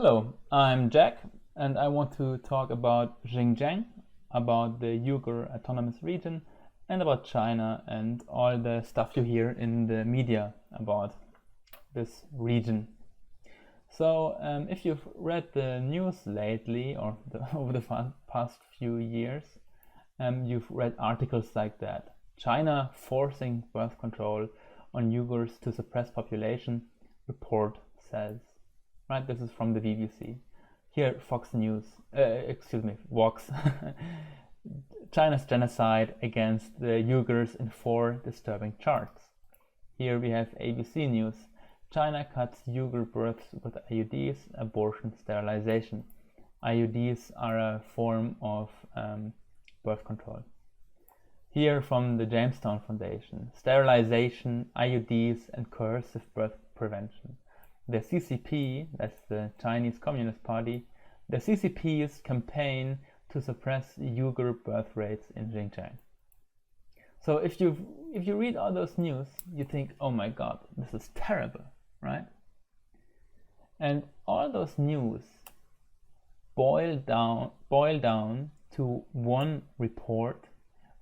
Hello, I'm Jack, and I want to talk about Xinjiang, about the Uyghur Autonomous Region, and about China and all the stuff you hear in the media about this region. So, if you've read the news lately or over the past few years, you've read articles like that. China forcing birth control on Uyghurs to suppress population, report says. Right, this is from the BBC. Here, Fox News, Vox. China's genocide against the Uyghurs in 4 disturbing charts. Here we have ABC News. China cuts Uyghur births with IUDs, abortion, sterilization. IUDs are a form of birth control. Here from the Jamestown Foundation. Sterilization, IUDs, and coercive birth prevention. The CCP, that's the Chinese Communist Party, the CCP's campaign to suppress Uyghur birth rates in Xinjiang. So if you read all those news, you think, oh my God, this is terrible, right? And all those news boil down to one report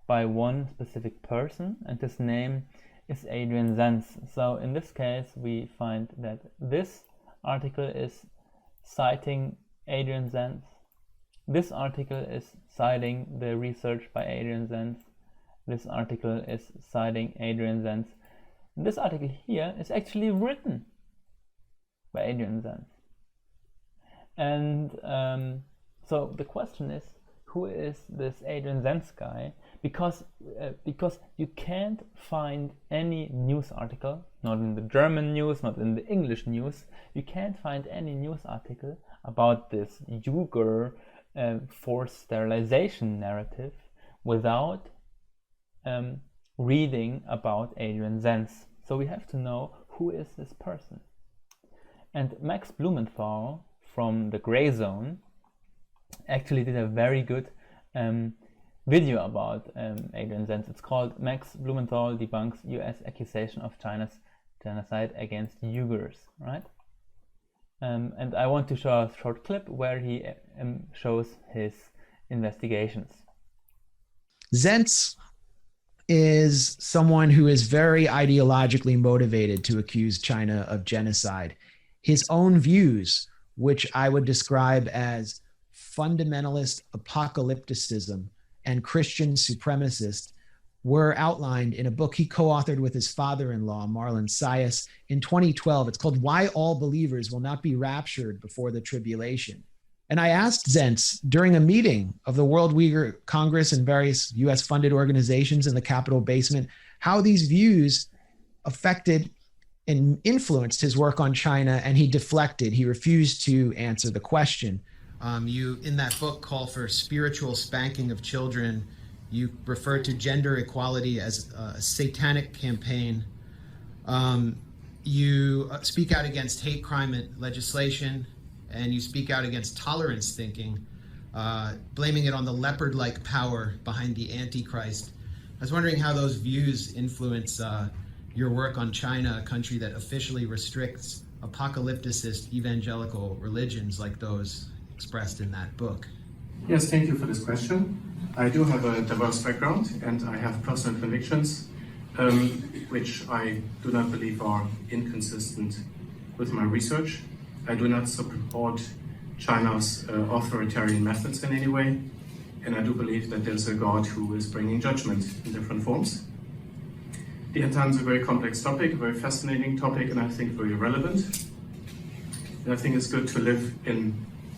by one specific person, and his name is Adrian Zenz. So in this case, we find that this article is citing Adrian Zenz. This article is citing the research by Adrian Zenz. This article is citing Adrian Zenz. This article here is actually written by Adrian Zenz. And so the question is, who is this Adrian Zenz guy? Because you can't find any news article, not in the German news, not in the English news, you can't find any news article about this Uyghur forced sterilization narrative without reading about Adrian Zenz. So we have to know, who is this person? And Max Blumenthal from the Gray Zone actually did a very good video about Adrian Zenz. It's called Max Blumenthal Debunks US Accusation of China's Genocide Against Uyghurs, right? And I want to show a short clip where he shows his investigations. Zenz is someone who is very ideologically motivated to accuse China of genocide. His own views, which I would describe as fundamentalist apocalypticism and Christian supremacist, were outlined in a book he co-authored with his father-in-law, Marlon Sias, in 2012. It's called Why All Believers Will Not Be Raptured Before the Tribulation. And I asked Zenz during a meeting of the World Uyghur Congress and various US-funded organizations in the Capitol basement how these views affected and influenced his work on China, and he deflected. He refused to answer the question. You, in that book, call for spiritual spanking of children. You refer to gender equality as a satanic campaign. You speak out against hate crime legislation, and you speak out against tolerance thinking, blaming it on the leopard-like power behind the Antichrist. I was wondering how those views influence your work on China, a country that officially restricts apocalypticist evangelical religions like those expressed in that book. Yes, thank you for this question. I do have a diverse background, and I have personal convictions, which I do not believe are inconsistent with my research. I do not support China's authoritarian methods in any way, and I do believe that there's a God who is bringing judgment in different forms. The end time is a very complex topic, a very fascinating topic, and I think very relevant. And I think it's good to live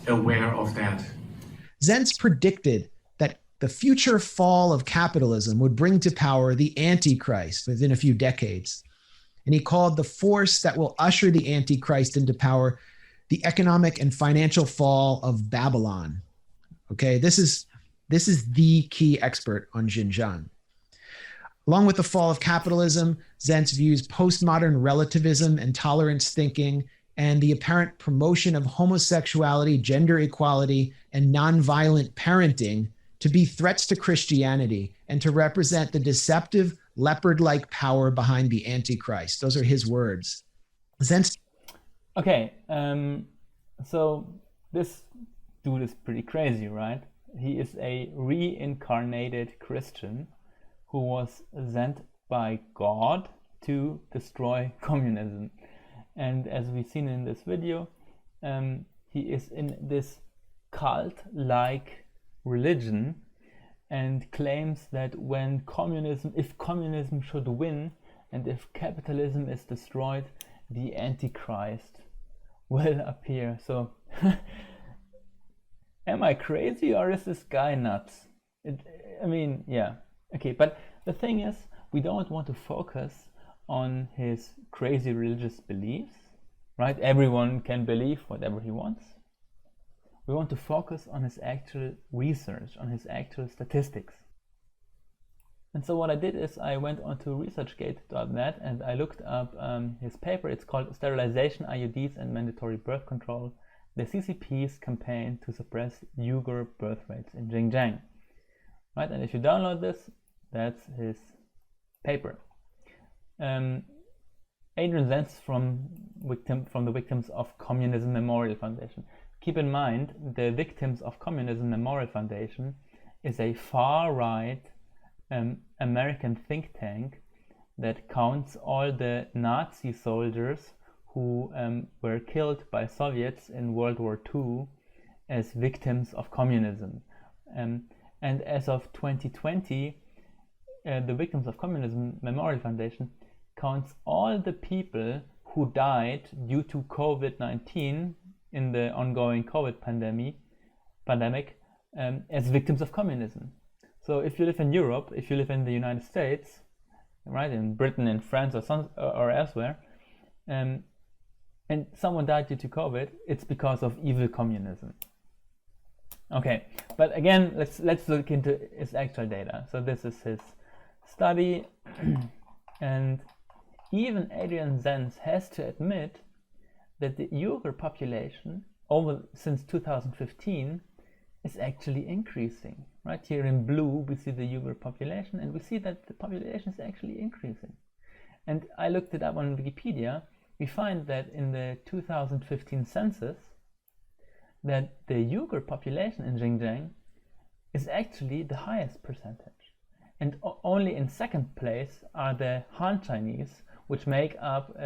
aware of that. Zenz predicted that the future fall of capitalism would bring to power the Antichrist within a few decades. And he called the force that will usher the Antichrist into power the economic and financial fall of Babylon. Okay, this is the key expert on Xinjiang. Along with the fall of capitalism, Zenz views postmodern relativism and tolerance thinking and the apparent promotion of homosexuality, gender equality, and nonviolent parenting to be threats to Christianity and to represent the deceptive leopard-like power behind the Antichrist. Those are his words. Zenz. Okay, So this dude is pretty crazy, right? He is a reincarnated Christian who was sent by God to destroy communism. And as we've seen in this video, he is in this cult-like religion and claims that if communism should win and if capitalism is destroyed, the Antichrist will appear. So am I crazy or is this guy nuts? Yeah. Okay, but the thing is, we don't want to focus on his crazy religious beliefs, right? Everyone can believe whatever he wants. We want to focus on his actual research, on his actual statistics. And so what I did is I went onto researchgate.net and I looked up his paper. It's called Sterilization, IUDs and Mandatory Birth Control, the CCP's campaign to suppress Uyghur birth rates in Xinjiang. Right, and if you download this, that's his paper. Adrian Zenz from the Victims of Communism Memorial Foundation. Keep in mind, the Victims of Communism Memorial Foundation is a far-right American think tank that counts all the Nazi soldiers who were killed by Soviets in World War II as victims of communism. And as of 2020, the Victims of Communism Memorial Foundation counts all the people who died due to COVID-19 in the ongoing COVID pandemic as victims of communism. So if you live in Europe, if you live in the United States, right, in Britain, in France, or elsewhere, and someone died due to COVID, it's because of evil communism. Okay, but again, let's look into his actual data. So this is his study, and even Adrian Zenz has to admit that the Uyghur population since 2015 is actually increasing. Right here in blue we see the Uyghur population, and we see that the population is actually increasing. And I looked it up on Wikipedia. We find that in the 2015 census that the Uyghur population in Xinjiang is actually the highest percentage. And only in second place are the Han Chinese, which make up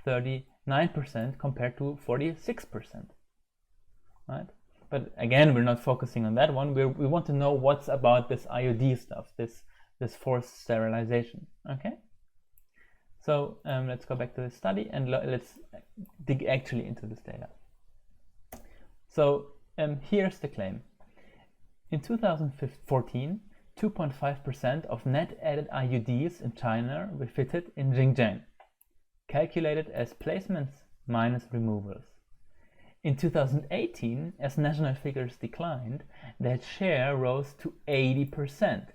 39% compared to 46%. Right? But again, we're not focusing on that one. We want to know what's about this IUD stuff, this forced sterilization. Okay? So let's go back to the study and let's dig actually into this data. So here's the claim. In 2014, 2.5% of net added IUDs in China were fitted in Xinjiang, calculated as placements minus removals. In 2018, as national figures declined, that share rose to 80%,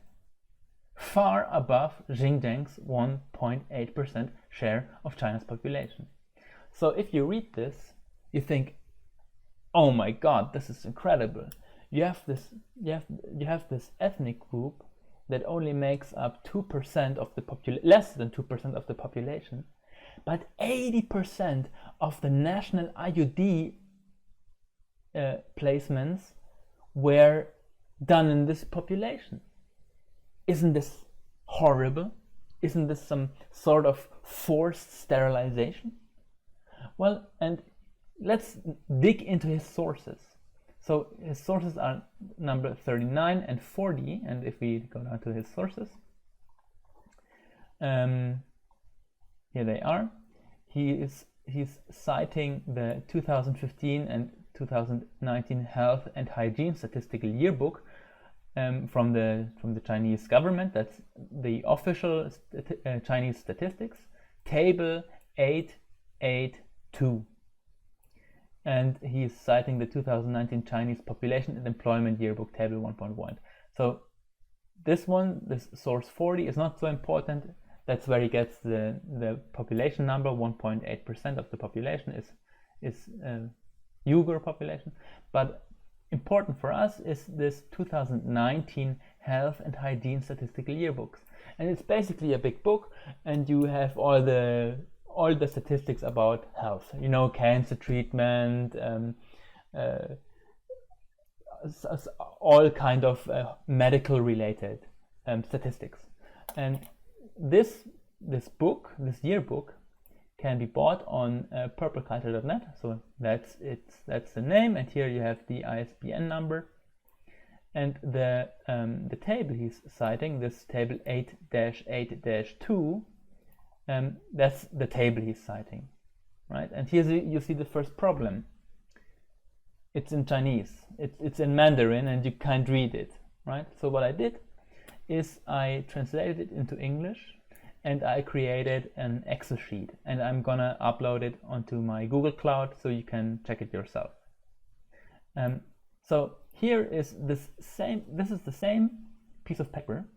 far above Xinjiang's 1.8% share of China's population. So if you read this, you think, oh my God, this is incredible. You have this ethnic group that only makes up 2% of the less than 2% of the population, but 80% of the national IUD placements were done in this population. Isn't this horrible? Isn't this some sort of forced sterilization? Well, and let's dig into his sources. So his sources are number 39 and 40, and if we go down to his sources, here they are. He's citing the 2015 and 2019 Health and Hygiene Statistical Yearbook from the Chinese government. That's the official Chinese statistics, table 882. And he's citing the 2019 Chinese Population and Employment Yearbook, table 1.1. So this source 40 is not so important. That's where he gets the population number. 1.8% of the population is Uyghur population. But important for us is this 2019 Health and Hygiene Statistical Yearbooks. And it's basically a big book, and you have all the statistics about health, cancer treatment, all kind of medical related statistics. And this yearbook can be bought on purpleculture.net. So that's the name, and here you have the ISBN number. And the table he's citing, this table 8-8-2, that's the table he's citing, right? And here you see the first problem. It's in Chinese, it's in Mandarin, and you can't read it, right? So what I did is I translated it into English, and I created an Excel sheet, and I'm gonna upload it onto my Google Cloud so you can check it yourself. So here is this is the same piece of paper.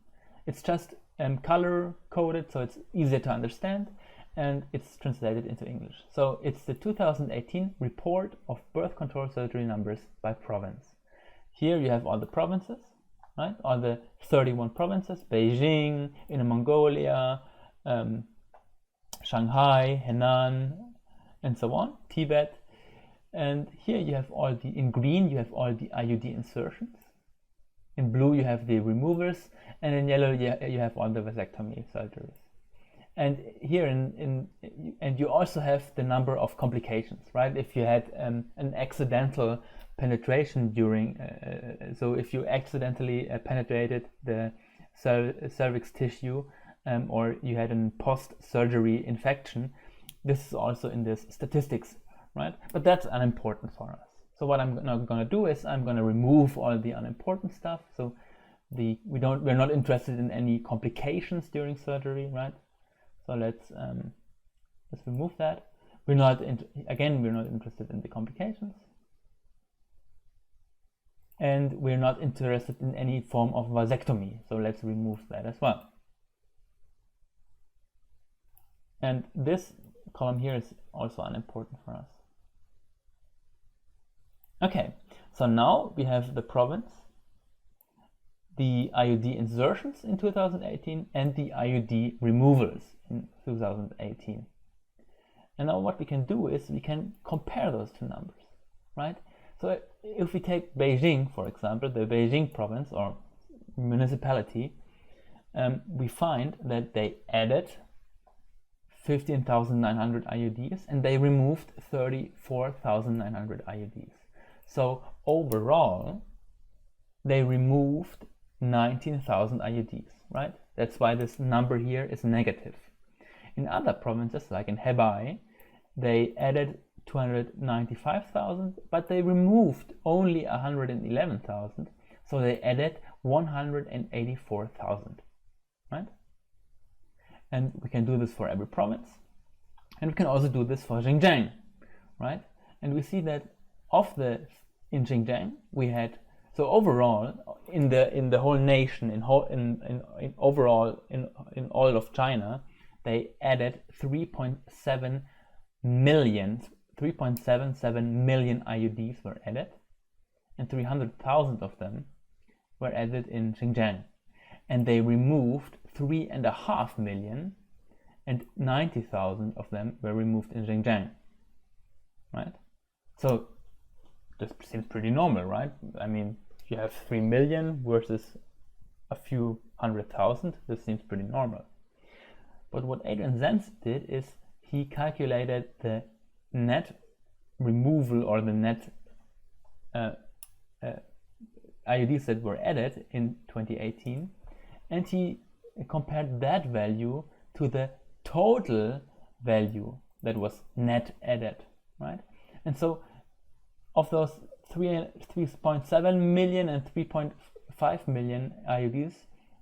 It's just color coded, so it's easier to understand, and it's translated into English. So it's the 2018 report of birth control surgery numbers by province. Here you have all the provinces, right? All the 31 provinces: Beijing, Inner Mongolia, Shanghai, Henan, and so on, Tibet. And here you have in green you have all the IUD insertions. In blue you have the removers, and in yellow you have all the vasectomy surgeries. And here and you also have the number of complications, right? If you had an accidental penetration during, so if you accidentally penetrated the cervix tissue, or you had a post-surgery infection, this is also in this statistics, right? But that's unimportant for us. So what I'm now going to do is I'm going to remove all the unimportant stuff. So we're not interested in any complications during surgery, right? So let's remove that. We're not interested in the complications, and we're not interested in any form of vasectomy. So let's remove that as well. And this column here is also unimportant for us. Okay, so now we have the province, the IUD insertions in 2018, and the IUD removals in 2018. And now what we can do is we can compare those two numbers, right? So if we take Beijing, for example, the Beijing province or municipality, we find that they added 15,900 IUDs and they removed 34,900 IUDs. So overall, they removed 19,000 IUDs, right? That's why this number here is negative. In other provinces, like in Hebei, they added 295,000, but they removed only 111,000. So they added 184,000, right? And we can do this for every province. And we can also do this for Xinjiang, right? And we see that in Xinjiang, we had, so overall, in the whole nation, in all of China, they added 3.77 million IUDs were added, and 300,000 of them were added in Xinjiang. And they removed 3.5 million, and 90,000 of them were removed in Xinjiang, right? So this seems pretty normal, right? I mean, if you have 3 million versus a few 100,000, this seems pretty normal. But what Adrian Zenz did is he calculated the net removal or the net IUDs that were added in 2018, and he compared that value to the total value that was net added, right? And so of those 3.7 million and 3.5 million IUDs,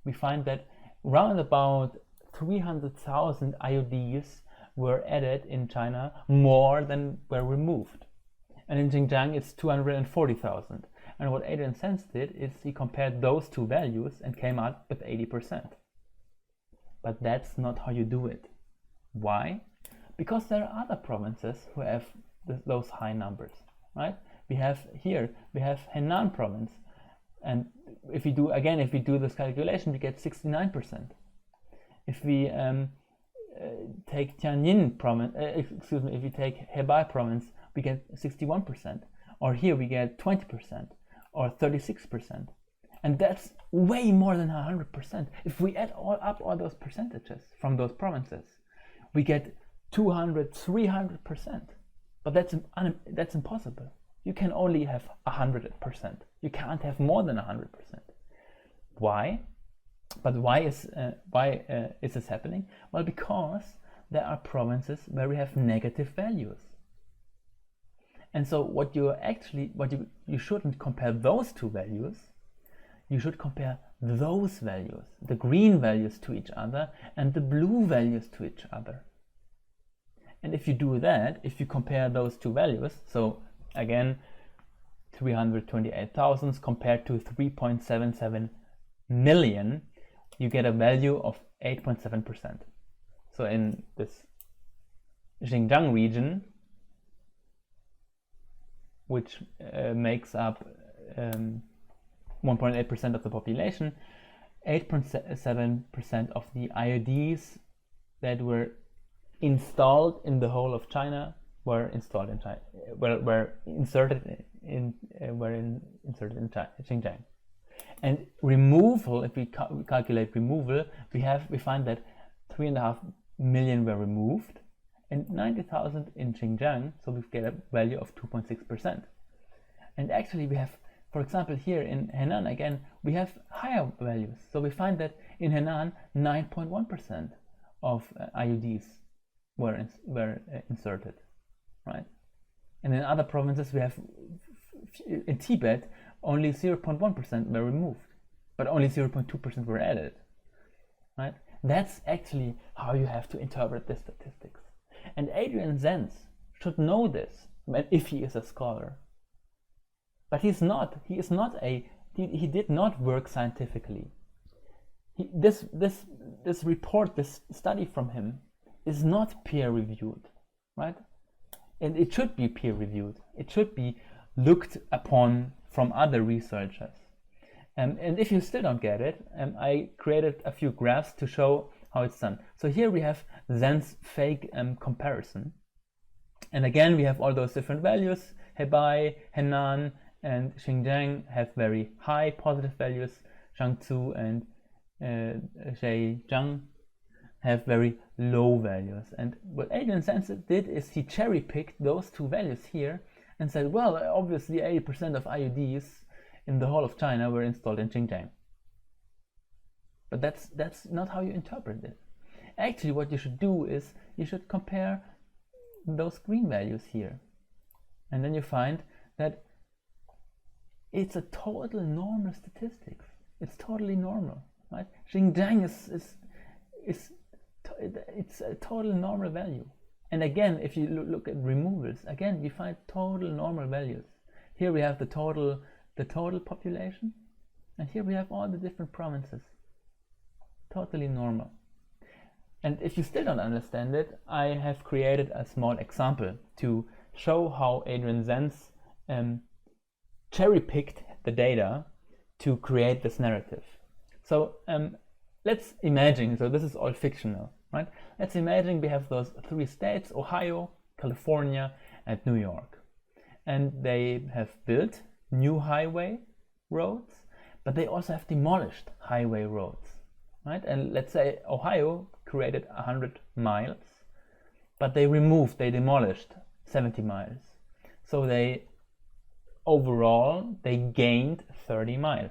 we find that round about 300,000 IUDs were added in China more than were removed. And in Xinjiang, it's 240,000. And what Adrian Zenz did is he compared those two values and came out with 80%. But that's not how you do it. Why? Because there are other provinces who have those high numbers, right? We have Henan province, and if we do this calculation, we get 69%. If we take Tianjin province, if we take Hebei province, we get 61%. or here we get 20% or 36%. And that's way more than 100%. If we add up all those percentages from those provinces, we get 200, 300%. But that's impossible. You can only have 100%. You can't have more than 100%. Why? But why is this happening? Well, because there are provinces where we have negative values. And so you shouldn't compare those two values. You should compare those values, the green values to each other and the blue values to each other. And if you do that, if you compare those two values, so again, 328,000 compared to 3.77 million, you get a value of 8.7%. So in this Xinjiang region, which makes up 1.8% of the population, 8.7% of the IODs that were installed in the whole of China were installed in China, were inserted in Xinjiang. And removal, if we calculate removal, we find that 3.5 million were removed and 90,000 in Xinjiang, so we get a value of 2.6%. And actually we have, for example, here in Henan again, we have higher values. So we find that in Henan, 9.1% of IUDs were inserted, right? And in other provinces, we have, in Tibet, only 0.1% were removed, but only 0.2% were added, right? That's actually how you have to interpret the statistics. And Adrian Zenz should know this if he is a scholar. But he did not work scientifically. This report, this study from him is not peer reviewed, right? And it should be peer reviewed. It should be looked upon from other researchers. And if you still don't get it, I created a few graphs to show how it's done. So here we have Zenz fake comparison. And again, we have all those different values. Hebei, Henan, and Xinjiang have very high positive values. Jiangsu and Zhejiang have very low values. And what Adrian Zenz did is he cherry-picked those two values here and said, well, obviously 80% of IUDs in the whole of China were installed in Xinjiang. But that's not how you interpret it. Actually, what you should do is you should compare those green values here. And then you find that it's a total normal statistics. It's totally normal, right? Xinjiang it's a total normal value. And again, if you look at removals, again, we find total normal values. Here we have the total population, and here we have all the different provinces. Totally normal. And if you still don't understand it, I have created a small example to show how Adrian Zenz cherry-picked the data to create this narrative. So let's imagine, so this is all fictional, right? Let's imagine we have those three states, Ohio, California, and New York. And they have built new highway roads, but they also have demolished highway roads, right? And let's say Ohio created 100 miles, but they demolished 70 miles. So overall, they gained 30 miles.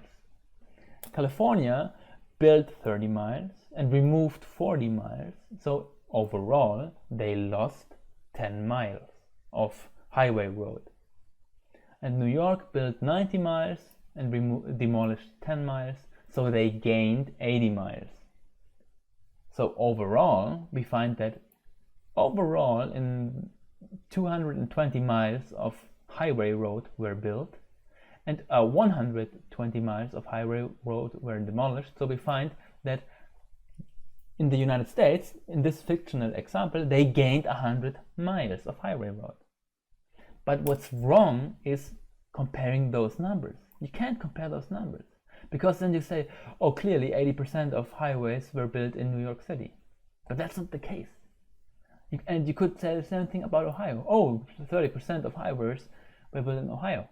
California built 30 miles and removed 40 miles. So overall, they lost 10 miles of highway road. And New York built 90 miles and demolished 10 miles. So they gained 80 miles. So overall, we find that overall in 220 miles of highway road were built and 120 miles of highway road were demolished. So we find that in the United States, in this fictional example, they gained 100 miles of highway road. But what's wrong is comparing those numbers. You can't compare those numbers because then you say, oh, clearly 80% of highways were built in New York City. But that's not the case. And you could say the same thing about Ohio. Oh, 30% of highways were built in Ohio.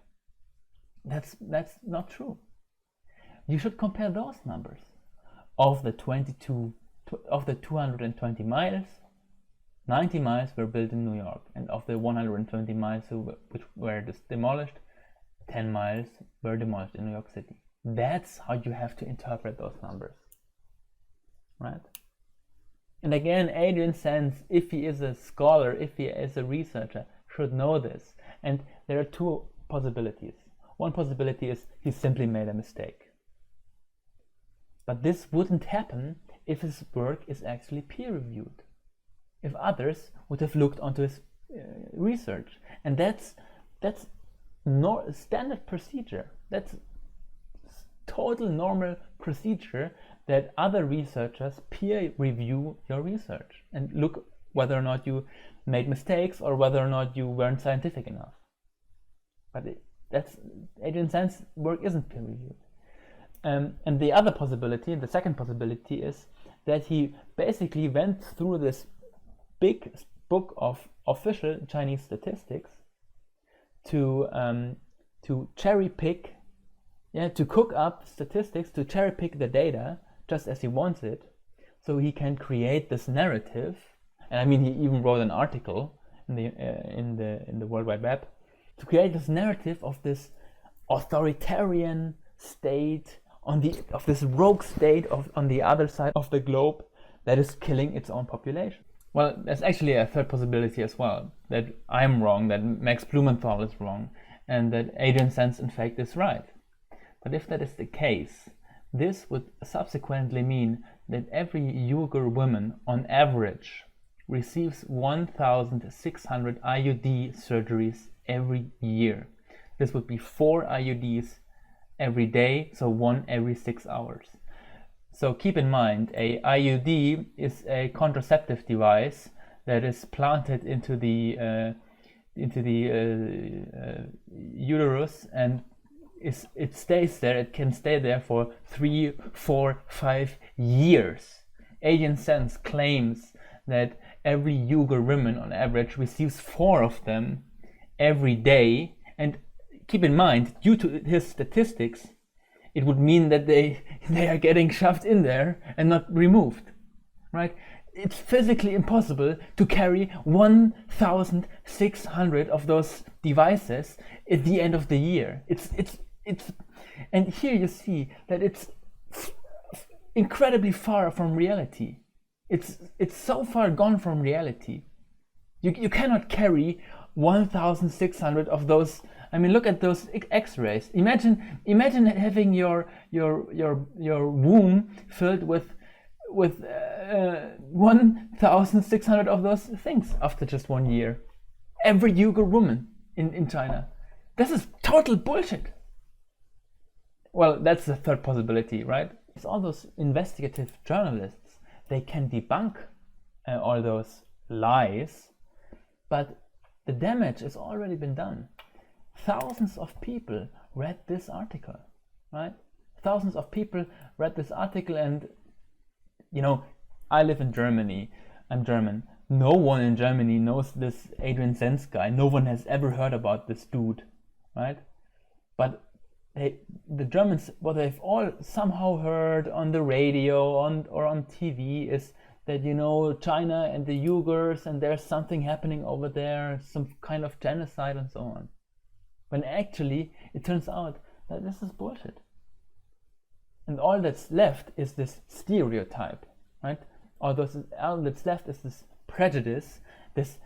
That's not true. You should compare those numbers. Of the 220 miles, 90 miles were built in New York, and of the 120 miles which were demolished, 10 miles were demolished in New York City. That's how you have to interpret those numbers, right? And again, Adrian Zenz, if he is a scholar, if he is a researcher, should know this. And there are two possibilities. One possibility is he simply made a mistake. But this wouldn't happen if his work is actually peer-reviewed, if others would have looked onto his research. And that's standard procedure. That's total normal procedure, that other researchers peer review your research and look whether or not you made mistakes or whether or not you weren't scientific enough. But that's Adrian Zenz's work isn't peer reviewed. And the other possibility, the second possibility, is that he basically went through this big book of official Chinese statistics to cherry pick, to cook up statistics, to cherry pick the data just as he wants it, so he can create this narrative. And I mean, he even wrote an article in the World Wide Web to create this narrative of this authoritarian state of this rogue state on the other side of the globe that is killing its own population. Well, there's actually a third possibility as well, that I'm wrong, that Max Blumenthal is wrong, and that Adrian Zenz in fact is right. But if that is the case, this would subsequently mean that every Uyghur woman on average receives 1,600 IUD surgeries every year. This would be 4 IUDs every day, so 1 every 6 hours. So keep in mind, a IUD is a contraceptive device that is planted into the uterus, and it stays there. It can stay there for 3, 4, 5 years. Adrian Zenz claims that every Uyghur woman on average receives 4 of them every day, and keep in mind, due to his statistics, it would mean that they are getting shoved in there and not removed, right? It's physically impossible to carry 1,600 of those devices at the end of the year. And here you see that it's incredibly far from reality. It's so far gone from reality. You cannot carry 1,600 of those. I mean, look at those X-rays. Imagine having your womb filled with 1,600 of those things after just 1 year. Every Uyghur woman in China. This is total bullshit. Well, that's the third possibility, right? It's all those investigative journalists. They can debunk all those lies, but the damage has already been done. Thousands of people read this article, right? Thousands of people read this article, and I live in Germany. I'm German. No one in Germany knows this Adrian Zenz guy. No one has ever heard about this dude, right? But the Germans, what they've all somehow heard on the radio or on TV is that, China and the Uyghurs, and there's something happening over there, some kind of genocide and so on. When actually it turns out that this is bullshit. And all that's left is this stereotype, right? All that's left is this prejudice, this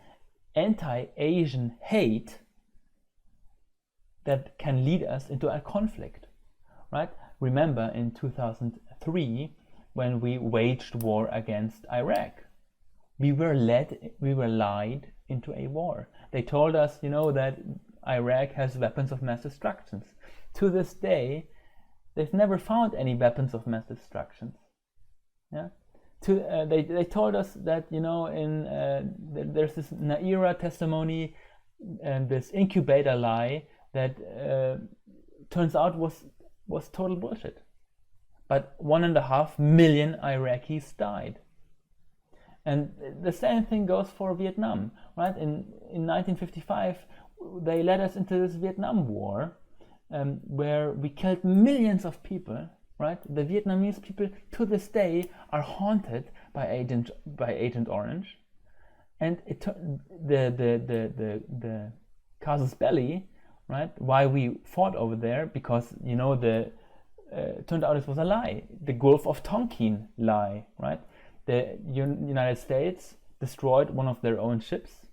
anti-Asian hate that can lead us into a conflict, right? Remember in 2003, when we waged war against Iraq, we were lied into a war. They told us, that Iraq has weapons of mass destruction. To this day, they've never found any weapons of mass destruction. Yeah, they told us that there's this Naira testimony and this incubator lie that turns out was total bullshit. But 1.5 million Iraqis died. And the same thing goes for Vietnam, right? In 1955, they led us into this Vietnam War, where we killed millions of people. Right, the Vietnamese people to this day are haunted by Agent Orange, and the casus belli, right? Why we fought over there, because turned out it was a lie, the Gulf of Tonkin lie, right? The United States destroyed one of their own ships,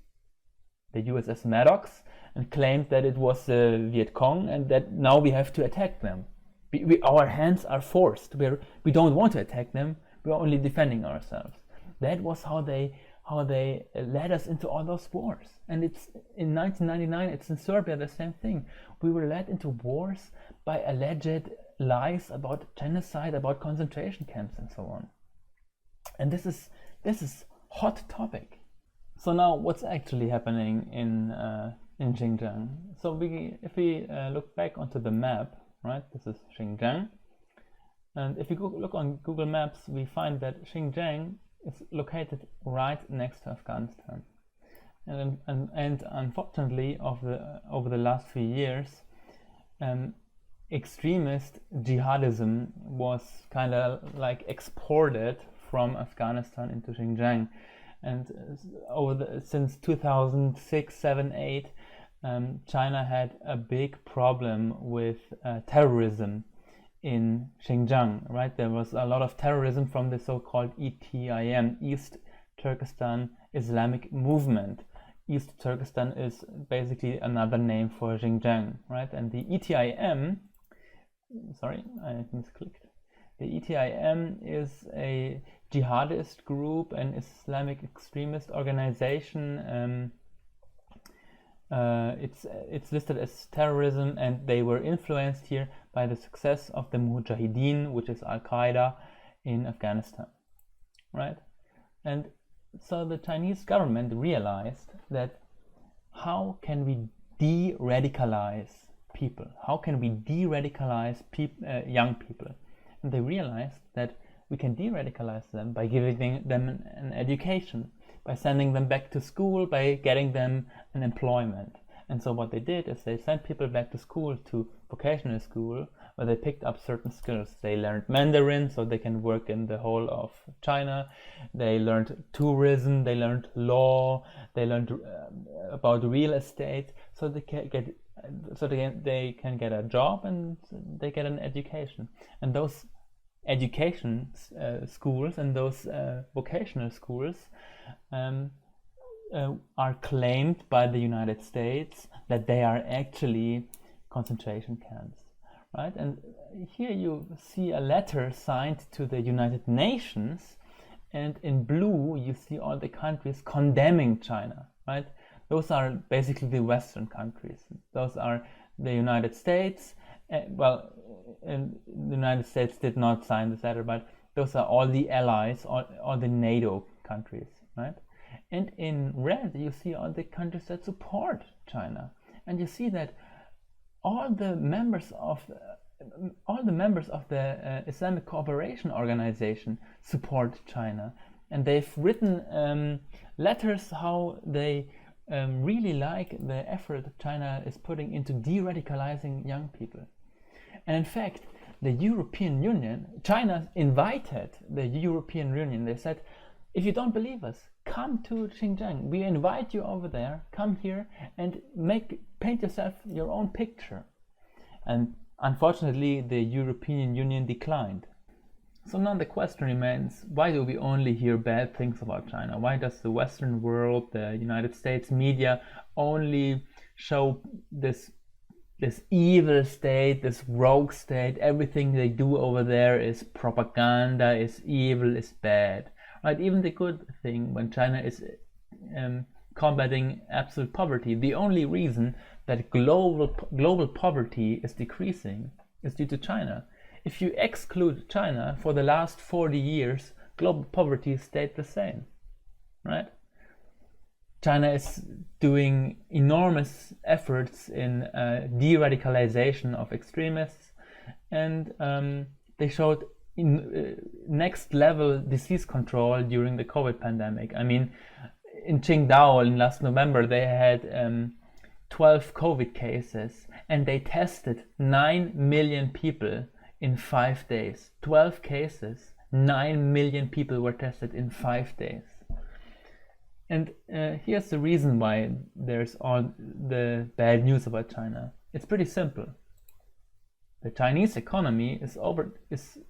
the USS Maddox, and claimed that it was the Viet Cong, and that now we have to attack them. Our hands are forced. We don't want to attack them. We're only defending ourselves. That was how they led us into all those wars. And it's in 1999. It's in Serbia, the same thing. We were led into wars by alleged lies about genocide, about concentration camps, and so on. And this is hot topic. So now, what's actually happening in Xinjiang? So if we look back onto the map. Right, this is Xinjiang, and if you look on Google Maps, we find that Xinjiang is located right next to Afghanistan, and unfortunately, over the last few years, extremist jihadism was kind of like exported from Afghanistan into Xinjiang, and since 2006, 7, 8. China had a big problem with terrorism in Xinjiang, right? There was a lot of terrorism from the so-called ETIM, East Turkestan Islamic Movement. East Turkestan is basically another name for Xinjiang, right? And the ETIM, sorry, I misclicked. The ETIM is a jihadist group, an Islamic extremist organization. It's listed as terrorism, and they were influenced here by the success of the Mujahideen, which is Al-Qaeda in Afghanistan, right? And so the Chinese government realized that how can we de-radicalize people? How can we de-radicalize young people? And they realized that we can de-radicalize them by giving them an education, by sending them back to school, by getting them an employment. And so what they did is they sent people back to school, to vocational school, where they picked up certain skills. They learned Mandarin so they can work in the whole of China. They learned tourism, they learned law, they learned about real estate, so they can get a job and they get an education. And those education schools and those vocational schools are claimed by the United States that they are actually concentration camps, right? And here you see a letter signed to the United Nations, and in blue you see all the countries condemning China, right? Those are basically the Western countries. Those are the United States. The United States did not sign this letter, but those are all the allies, all the NATO countries, right? And in red you see all the countries that support China, and you see that all the members of the Islamic Cooperation Organization support China, and they've written letters how they really like the effort China is putting into de-radicalizing young people. And in fact, the European Union, China invited the European Union. They said, if you don't believe us, come to Xinjiang. We invite you over there. Come here and paint yourself your own picture. And unfortunately, the European Union declined. So now the question remains, why do we only hear bad things about China? Why does the Western world, the United States media, only show this evil state, this rogue state? Everything they do over there is propaganda, is evil, is bad, right? Even the good thing, when China is combating absolute poverty, the only reason that global poverty is decreasing is due to China. If you exclude China, for the last 40 years, global poverty stayed the same, right? China is doing enormous efforts in de-radicalization of extremists, and they showed next level disease control during the COVID pandemic. I mean, in Qingdao in last November, they had 12 COVID cases, and they tested 9 million people in 5 days. 12 cases, 9 million people were tested in 5 days. And here's the reason why there's all the bad news about China. It's pretty simple. The Chinese economy is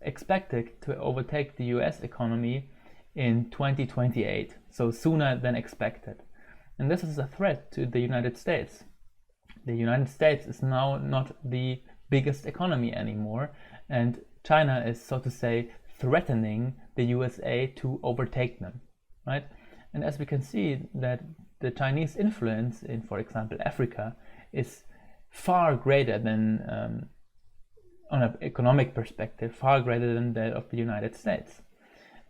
expected to overtake the US economy in 2028, so sooner than expected. And this is a threat to the United States. The United States is now not the biggest economy anymore, and China is, so to say, threatening the USA to overtake them, right? And as we can see, that the Chinese influence in, for example, Africa is far greater than, on an economic perspective, far greater than that of the United States.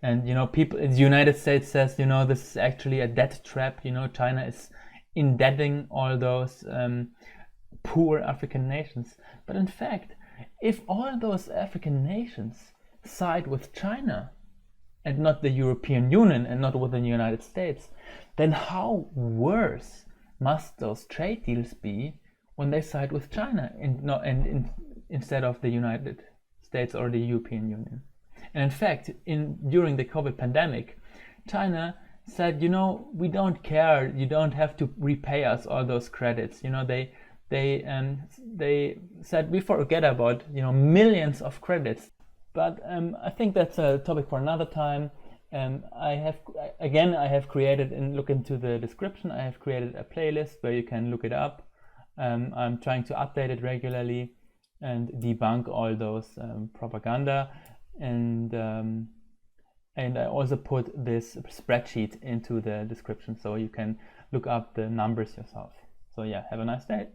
And, people in the United States says, this is actually a debt trap. China is indebting all those poor African nations. But in fact, if all those African nations side with China and not the European Union and not within the United States, then how worse must those trade deals be when they side with China instead of the United States or the European Union? And in fact, during the COVID pandemic, China said, we don't care. You don't have to repay us all those credits. They said we forget about millions of credits. But I think that's a topic for another time. I have created, and look into the description, I have created a playlist where you can look it up. I'm trying to update it regularly and debunk all those propaganda. And I also put this spreadsheet into the description so you can look up the numbers yourself. So yeah, have a nice day.